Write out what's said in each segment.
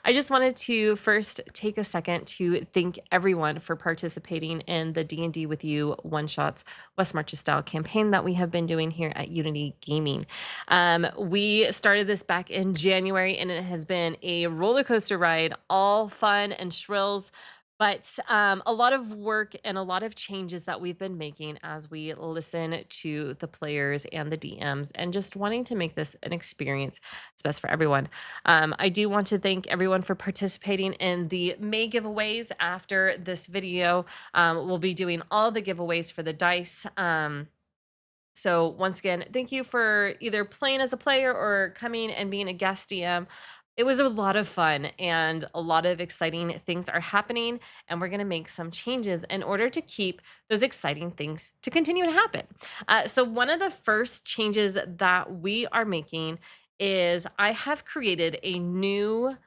I just wanted to first take a second to thank everyone for participating in the D&D with You One Shots West Marches style campaign that we have been doing here at Unity Gaming. We started this back in January, and it has been a roller coaster ride, all fun and shrills. But a lot of work and a lot of changes that we've been making as we listen to the players and the DMs, and just wanting to make this an experience that's best for everyone. I do want to thank everyone for participating in the May giveaways. After this video, we'll be doing all the giveaways for the dice. So once again, thank you for either playing as a player or coming and being a guest DM. It was a lot of fun, and a lot of exciting things are happening, and we're going to make some changes in order to keep those exciting things to continue to happen. So one of the first changes that we are making is I have created a new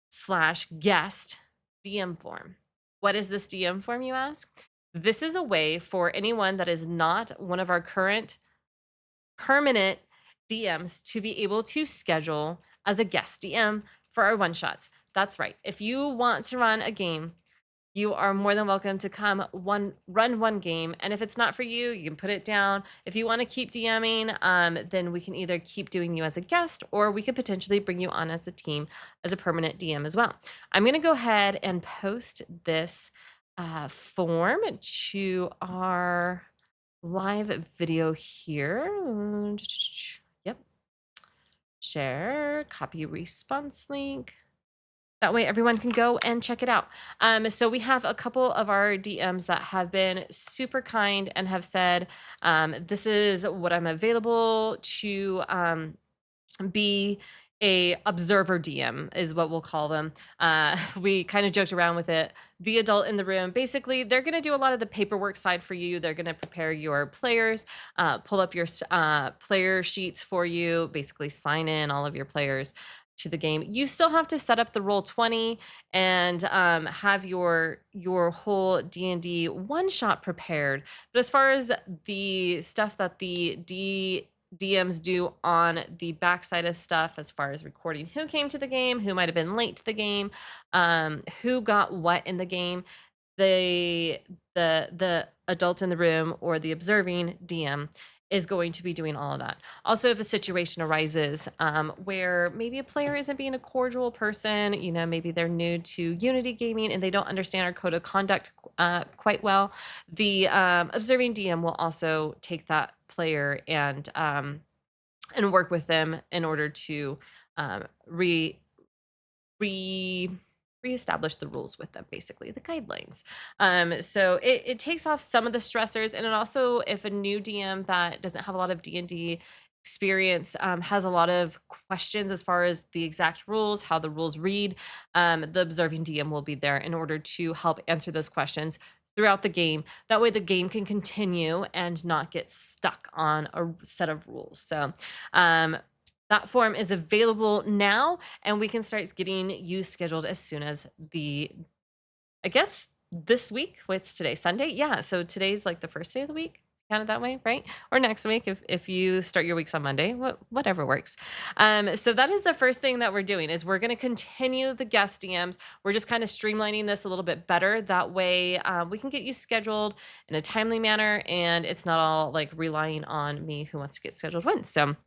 slash guest DM form. What is this DM form, you ask? This is a way for anyone that is not one of our current permanent DMs to be able to schedule as a guest DM for our one shots. That's right. If you want to run a game, you are more than welcome to run one game. And if it's not for you, you can put it down. If you want to keep DMing, then we can either keep doing you as a guest, or we could potentially bring you on as a team as a permanent DM as well. I'm going to go ahead and post this form to our live video here. Yep. Share, copy response link. That way everyone can go and check it out. So we have a couple of our DMs that have been super kind and have said, this is what I'm available to be a observer DM is what we'll call them. We kind of joked around with it. The adult in the room, basically, they're going to do a lot of the paperwork side for you. They're going to prepare your players, pull up your player sheets for you, basically sign in all of your players to the game. You still have to set up the Roll20 and have your whole D&D one shot prepared. But as far as the stuff that the DMs do on the backside of stuff, as far as recording who came to the game, who might have been late to the game, who got what in the game, the adult in the room or the observing DM is going to be doing all of that. Also, if a situation arises where maybe a player isn't being a cordial person, maybe they're new to Unity gaming and they don't understand our code of conduct quite well, the observing DM will also take that player and work with them in order to reestablish the rules with them, basically the guidelines. So it takes off some of the stressors, and it also, if a new DM that doesn't have a lot of D&D experience has a lot of questions as far as the exact rules, how the rules read, the observing DM will be there in order to help answer those questions throughout the game. That way the game can continue and not get stuck on a set of rules. So that form is available now, and we can start getting you scheduled as soon as I guess this week. What's today? Sunday? Yeah. So today's like the first day of the week. Count it that way, right? Or next week if you start your weeks on Monday, whatever works. So that is the first thing that we're doing, is we're going to continue the guest DMs. We're just kind of streamlining this a little bit better. That way we can get you scheduled in a timely manner, and it's not all like relying on me who wants to get scheduled when. So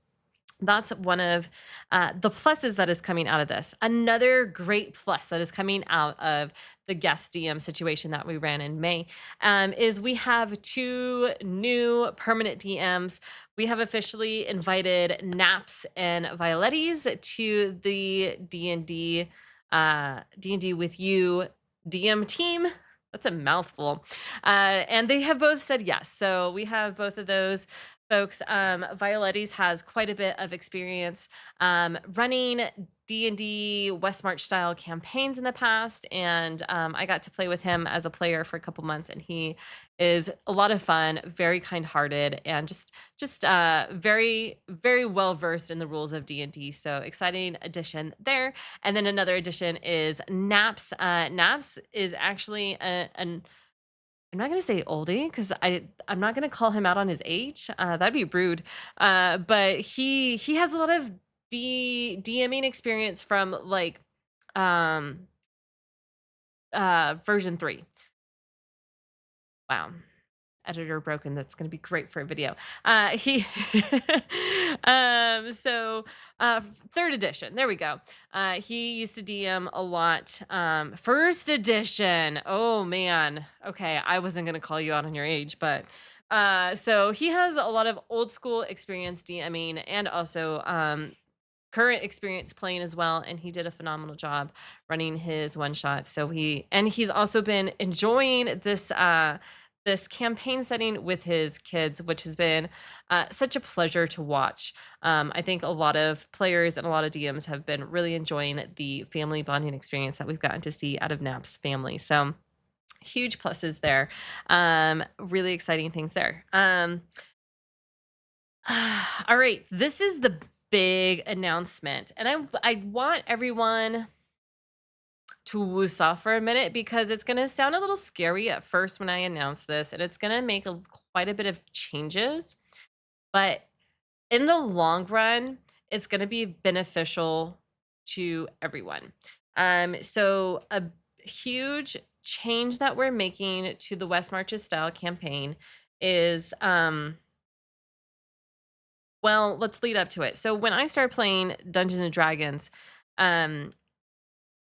that's one of the pluses that is coming out of this. Another great plus that is coming out of the guest DM situation that we ran in May is we have 2 new permanent DMs. We have officially invited Naps and Violettis to the D&D with You DM team. That's a mouthful. And they have both said yes. So we have both of those folks. Violettis has quite a bit of experience running D&D West March style campaigns in the past, and I got to play with him as a player for a couple months, and he is a lot of fun, very kind-hearted, and just very, very well versed in the rules of D&D. So exciting addition there. And then another addition is Naps. Naps is actually an I'm not gonna say oldie, because I'm not gonna call him out on his age. That'd be rude. But he has a lot of DMing experience from like Um, version 3. Wow. Editor broken. That's going to be great for a video. He, so, third edition. There we go. He used to DM a lot. First edition. Oh man. Okay. I wasn't going to call you out on your age, but, so he has a lot of old school experience DMing and also, current experience playing as well, and he did a phenomenal job running his one shot. So he's also been enjoying this campaign setting with his kids, which has been such a pleasure to watch. I think a lot of players and a lot of DMs have been really enjoying the family bonding experience that we've gotten to see out of Nap's family. So huge pluses there. Really exciting things there. All right, this is the big announcement, and I want everyone to woosah for a minute because it's gonna sound a little scary at first when I announce this, and it's gonna make quite a bit of changes, but in the long run, it's gonna be beneficial to everyone. So a huge change that we're making to the West Marches style campaign is well, let's lead up to it. So when I started playing Dungeons and Dragons, um,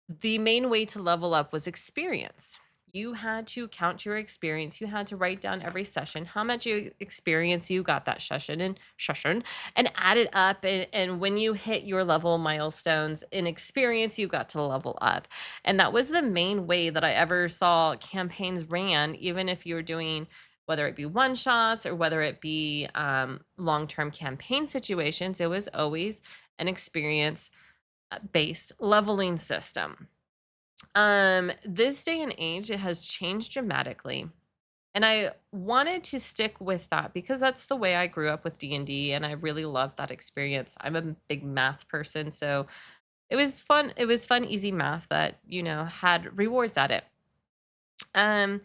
the main way to level up was experience. You had to count your experience. You had to write down every session, how much experience you got that session, and add it up. And when you hit your level milestones in experience, you got to level up. And that was the main way that I ever saw campaigns ran, even if you were doing whether it be one shots or whether it be long term campaign situations, it was always an experience based leveling system. This day and age, it has changed dramatically. And I wanted to stick with that because that's the way I grew up with D&D and I really loved that experience. I'm a big math person, so it was fun. It was fun, easy math that, had rewards at it. Um,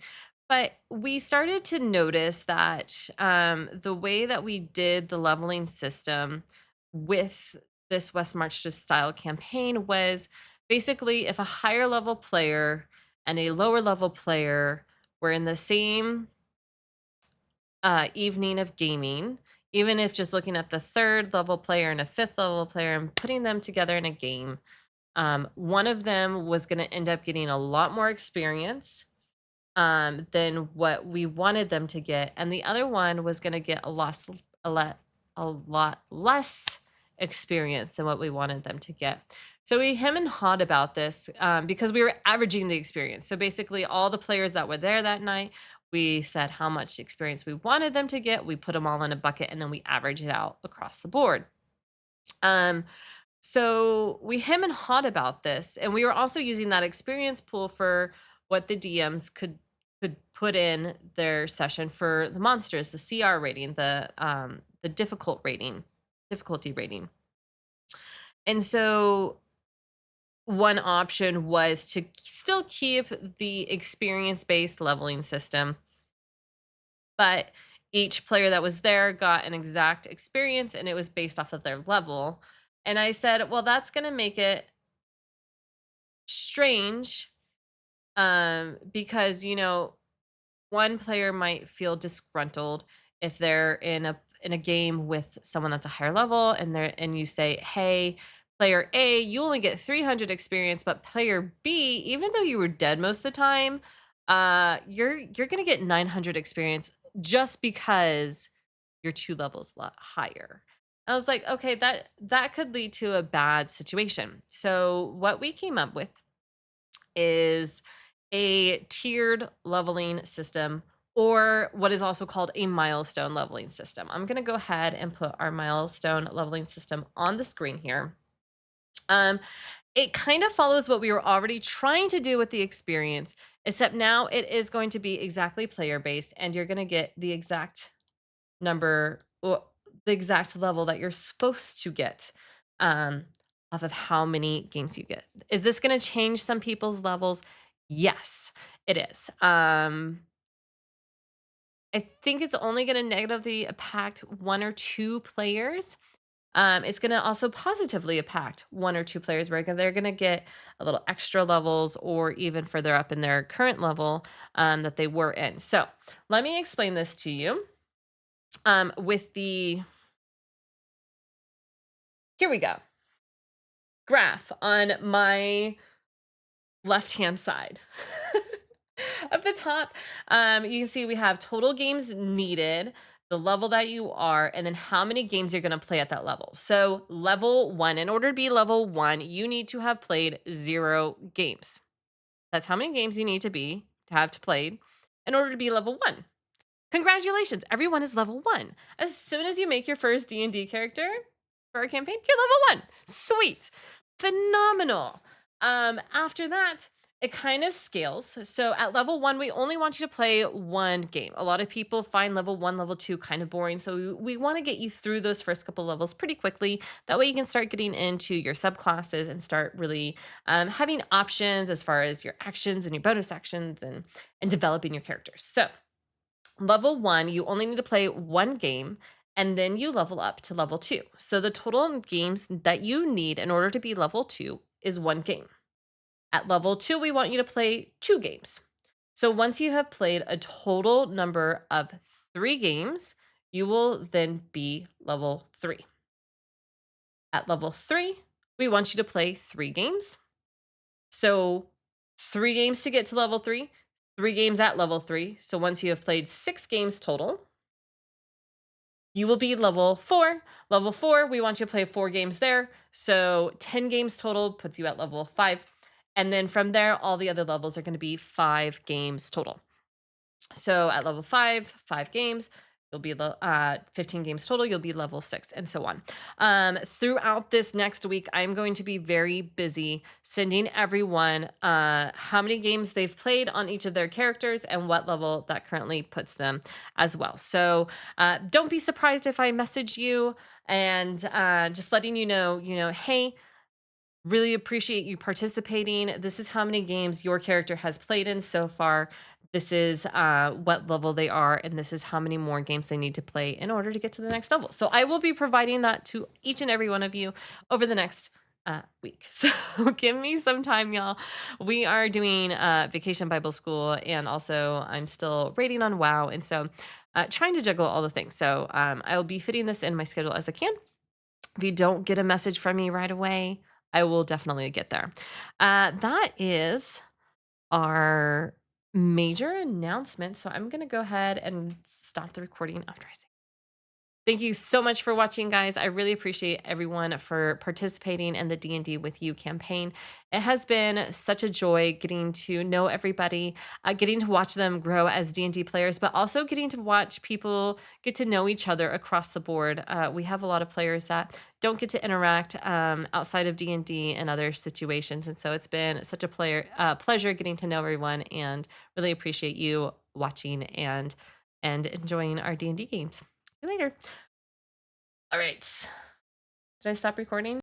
but we started to notice that the way that we did the leveling system with this West March to style campaign was basically if a higher level player and a lower level player were in the same evening of gaming, even if just looking at the third level player and a fifth level player and putting them together in a game, one of them was going to end up getting a lot more experience than what we wanted them to get, and the other one was gonna get a lot less experience than what we wanted them to get. So we hem and hawed about this, because we were averaging the experience. So basically, all the players that were there that night, we said how much experience we wanted them to get, we put them all in a bucket, and then we average it out across the board. Um, so we hem and hawed about this, and we were also using that experience pool for what the DMs could put in their session for the monsters, the CR rating, the difficulty rating. And so one option was to still keep the experience based leveling system, but each player that was there got an exact experience and it was based off of their level. And I said, well, that's going to make it strange because one player might feel disgruntled if they're in a game with someone that's a higher level and you say, "Hey, player A, you only get 300 experience, but player B, even though you were dead most of the time, you're going to get 900 experience just because you're 2 levels higher." I was like, "Okay, that could lead to a bad situation." So, what we came up with is a tiered leveling system or what is also called a milestone leveling system. I'm going to go ahead and put our milestone leveling system on the screen here. Um, it kind of follows what we were already trying to do with the experience, except now it is going to be exactly player based, and you're going to get the exact number or the exact level that you're supposed to get um, off of how many games you get. Is this going to change some people's levels? Yes, it is. I think it's only going to negatively impact one or two players. It's going to also positively impact one or two players where they're going to get a little extra levels or even further up in their current level that they were in. So let me explain this to you with the, here we go, graph on my left-hand side. Up the top, you can see we have total games needed, the level that you are, and then how many games you're going to play at that level. So, level one, in order to be level one, you need to have played 0 games. That's how many games you need to have to played in order to be level one. Congratulations, everyone is level one. As soon as you make your first D&D character for a campaign, you're level one. Sweet. Phenomenal. After that, it kind of scales. So at level one, we only want you to play one game. A lot of people find level one, level two kind of boring. So we want to get you through those first couple levels pretty quickly. That way you can start getting into your subclasses and start really having options as far as your actions and your bonus actions and developing your characters. So level one, you only need to play one game and then you level up to level two. So the total games that you need in order to be level two is one game. At level two, we want you to play 2 games. So once you have played a total number of 3 games, you will then be level 3. At level 3, we want you to play 3 games. So 3 games to get to level 3, 3 games at level 3. So once you have played 6 games total, you will be level 4. Level 4, we want you to play 4 games there. So 10 games total puts you at level 5. And then from there, all the other levels are going to be 5 games total. So at level 5, 5 games, you'll be 15 games total, you'll be level 6, and so on. Throughout this next week, I'm going to be very busy sending everyone how many games they've played on each of their characters and what level that currently puts them as well. So don't be surprised if I message you and just letting you know, hey, really appreciate you participating. This is how many games your character has played in so far. This is what level they are, and this is how many more games they need to play in order to get to the next level. So I will be providing that to each and every one of you over the next week. So give me some time, y'all. We are doing Vacation Bible School, and also I'm still rating on WoW, and so trying to juggle all the things. So I'll be fitting this in my schedule as I can. If you don't get a message from me right away, I will definitely get there. That is our major announcement. So I'm going to go ahead and stop the recording after I say. Thank you so much for watching, guys. I really appreciate everyone for participating in the D&D with You campaign. It has been such a joy getting to know everybody, getting to watch them grow as D&D players, but also getting to watch people get to know each other across the board. We have a lot of players that don't get to interact outside of D&D and other situations, and so it's been such a pleasure getting to know everyone, and really appreciate you watching and enjoying our D&D games. See you later. All right. Did I stop recording?